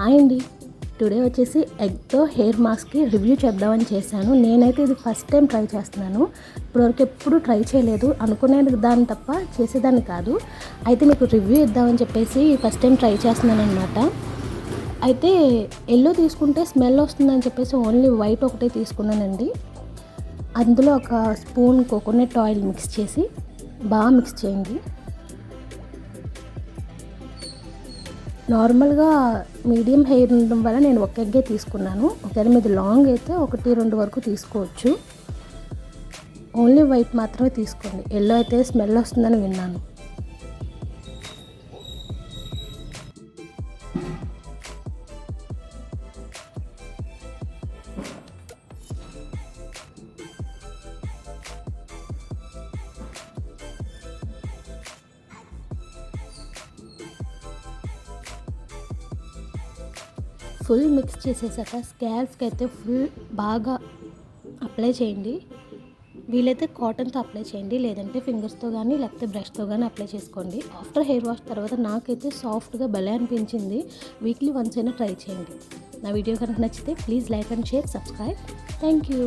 Hi అండి. Today వచ్చేసి ఎగ్తో hair మాస్క్కి review చేద్దామని చేశాను. నేనైతే ఇది ఫస్ట్ టైం ట్రై చేస్తున్నాను. ఇప్పటివరకు ఎప్పుడు ట్రై చేయలేదు. అనుకునే దాన్ని తప్ప చేసేదాన్ని కాదు. అయితే మీకు రివ్యూ ఇద్దామని చెప్పేసి ఫస్ట్ టైం ట్రై చేస్తున్నాను అనమాట. అయితే ఎల్లో తీసుకుంటే స్మెల్ వస్తుందని చెప్పేసి ఓన్లీ వైట్ ఒకటే తీసుకున్నానండి. అందులో ఒక స్పూన్ కోకోనట్ ఆయిల్ మిక్స్ చేసి బాగా మిక్స్ చేయండి. నార్మల్గా మీడియం హెయిర్ ఉండడం వల్ల నేను ఒక ఎగ్గే తీసుకున్నాను. ఒకవేళ మీది లాంగ్ అయితే 1-2 వరకు తీసుకోవచ్చు. ఓన్లీ వైట్ మాత్రమే తీసుకోండి. ఎల్లో అయితే స్మెల్ వస్తుందని విన్నాను. ఫుల్ మిక్స్ చేసేసాక స్కాల్ప్స్కి అయితే ఫుల్ బాగా అప్లై చేయండి. వీలైతే కాటన్తో అప్లై చేయండి, లేదంటే ఫింగర్స్తో కానీ లేకపోతే బ్రష్తో కానీ అప్లై చేసుకోండి. ఆఫ్టర్ హెయిర్ వాష్ తర్వాత నాకైతే సాఫ్ట్గా భలే అనిపించింది. వీక్లీ వన్స్ అయినా ట్రై చేయండి. నా వీడియో కనుక నచ్చితే please like and share, subscribe. Thank you.